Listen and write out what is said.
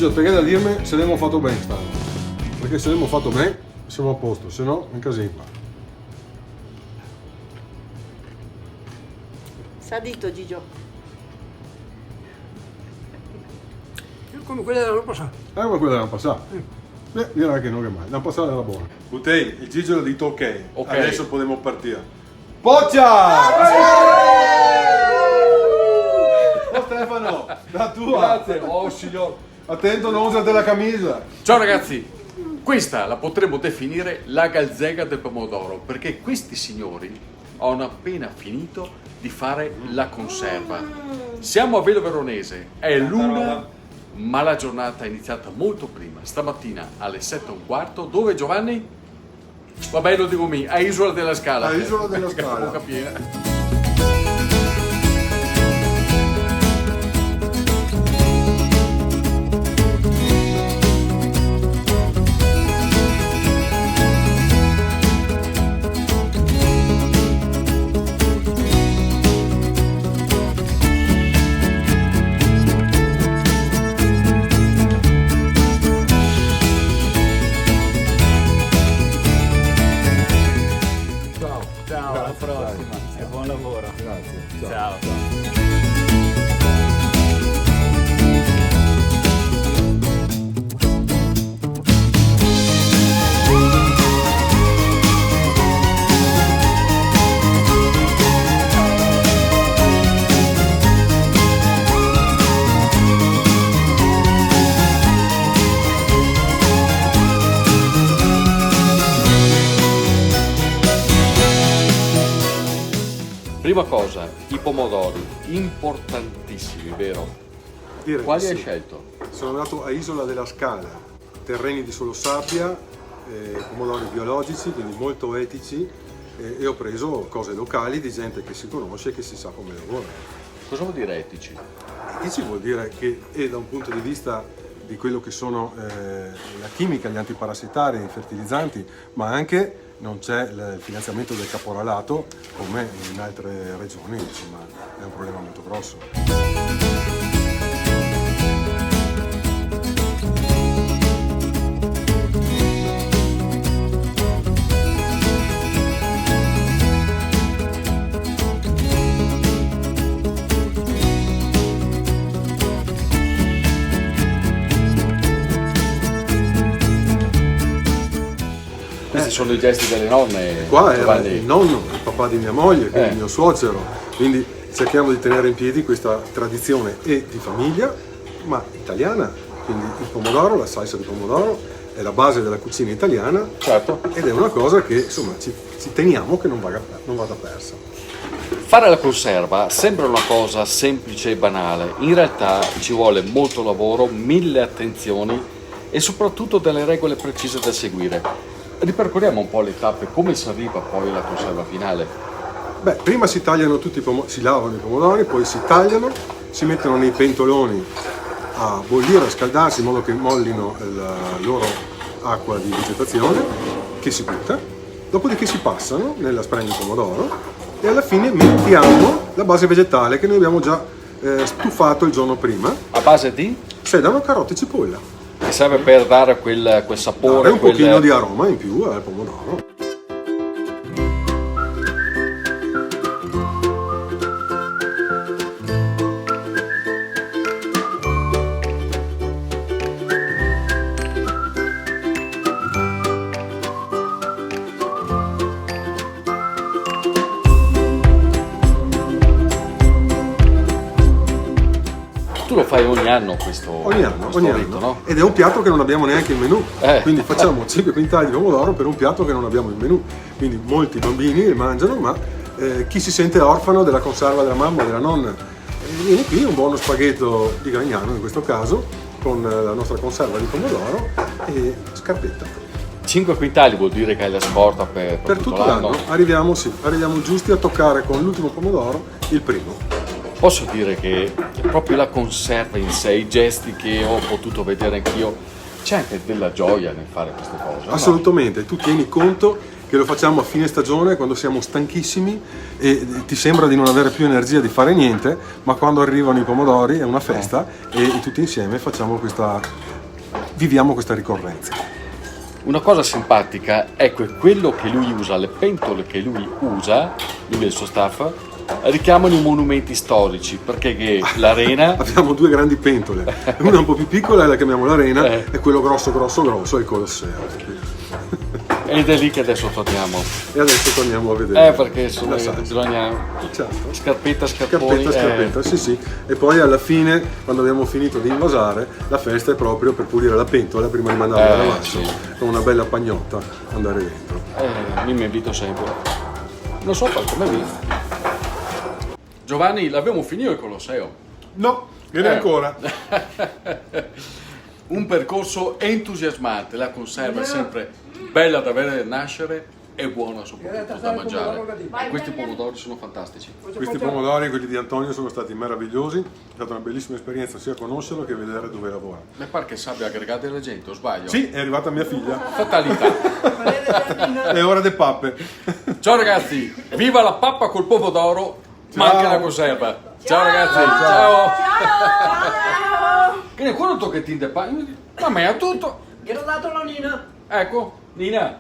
Gigio, perché da dirmi se l'abbiamo fatto bene stanno. Perché se l'abbiamo fatto bene siamo a posto, se no è un casino qua. Sadito Gigio. Come quella dell'anno passato. Come quella dell'anno passato. Direi che non è male. L'anno passato era buona. Utei, il Gigio ha detto ok. Adesso possiamo partire. Poccia! Oh Stefano, la tua. Grazie, oh signor. Attento, non usate la camicia. Ciao ragazzi, questa la potremmo definire la galzega del pomodoro, perché questi signori hanno appena finito di fare la conserva. Siamo a Velo Veronese, è l'una, ma la giornata è iniziata molto prima, stamattina alle 7:15, dove Giovanni? Vabbè, lo dico a Isola della Scala. A Isola della Scala. Bocca piena. Ciao, alla prossima e buon lavoro. Grazie. Ciao. Prima cosa, i pomodori, importantissimi, vero? Direi Quali di hai sì. scelto? Sono andato a Isola della Scala, terreni di solo sabbia, pomodori biologici, quindi molto etici, e ho preso cose locali di gente che si conosce e che si sa come lavora. Cosa vuol dire etici? Etici vuol dire che è da un punto di vista di quello che sono la chimica, gli antiparassitari, i fertilizzanti, ma anche non c'è il finanziamento del caporalato come in altre regioni, insomma è un problema molto grosso. Questi sono i gesti delle nonne. Qua era Giovanni. il nonno, il papà di mia moglie, quindi il mio suocero, quindi cerchiamo di tenere in piedi questa tradizione e di famiglia, ma italiana, quindi il pomodoro, la salsa di pomodoro è la base della cucina italiana. Certo. Ed è una cosa che insomma ci teniamo che non vada persa. Fare la conserva sembra una cosa semplice e banale, in realtà ci vuole molto lavoro, 1000 attenzioni e soprattutto delle regole precise da seguire. Ripercorriamo un po' le tappe, come si arriva poi alla conserva finale? Beh, prima si tagliano tutti si lavano i pomodori, poi si tagliano, si mettono nei pentoloni a bollire, a scaldarsi in modo che mollino la loro acqua di vegetazione, che si butta, dopodiché si passano nella spreng di pomodoro e alla fine mettiamo la base vegetale che noi abbiamo già stufato il giorno prima, A base di? sedano, carote e cipolla. Che serve per dare quel sapore, Dare un pochino di aroma in più al pomodoro. Tu lo fai ogni anno questo Ogni anno, rito, no? Ed è un piatto che non abbiamo neanche in menù, Eh. quindi facciamo 5 quintali di pomodoro per un piatto che non abbiamo in menù, quindi molti bambini mangiano, ma chi si sente orfano della conserva della mamma o della nonna viene qui, un buono spaghetto di Gragnano in questo caso, con la nostra conserva di pomodoro e scarpetta. 5 quintali vuol dire che hai la scorta per tutto l'anno arriviamo giusti a toccare con l'ultimo pomodoro il primo. Posso dire che proprio la conserva in sé, i gesti che ho potuto vedere anch'io, c'è anche della gioia nel fare queste cose. no? Assolutamente, tu tieni conto che lo facciamo a fine stagione quando siamo stanchissimi e ti sembra di non avere più energia di fare niente, ma quando arrivano i pomodori è una festa e tutti insieme facciamo questa viviamo questa ricorrenza. Una cosa simpatica è che quello che lui usa, le pentole che lui usa, lui e il suo staff, richiamano i monumenti storici, perché che l'arena... Abbiamo due grandi pentole, una un po' più piccola, la chiamiamo l'arena, e quello grosso è il Colosseo. Ed è lì che adesso torniamo. E adesso torniamo a vedere. Perché insomma bisogna... Certo. Scarpetta, scarponi. Scarpetta, sì. E poi alla fine, quando abbiamo finito di invasare, la festa è proprio per pulire la pentola prima di mandarla alla lavaggio, con una bella pagnotta andare dentro. Mi invito sempre. Non so per come viene. Giovanni, l'abbiamo finito il Colosseo. No, viene ancora. Un percorso entusiasmante, la conserva è sempre bella da vedere nascere e buona soprattutto da mangiare. Questi pomodori sono fantastici. Questi pomodori, quelli di Antonio, sono stati meravigliosi. È stata una bellissima esperienza sia conoscerlo che vedere dove lavora. Mi pare che sappia aggregare la gente, o sbaglio? Sì, è arrivata mia figlia. Fatalità. È ora delle pappe. Ciao ragazzi, viva la pappa col pomodoro, ma anche la conserva. Ciao ragazzi, ciao. Che ne quello tocchettino di pane? Ma me è tutto. Che l'ho dato la Nina. Ecco, Nina.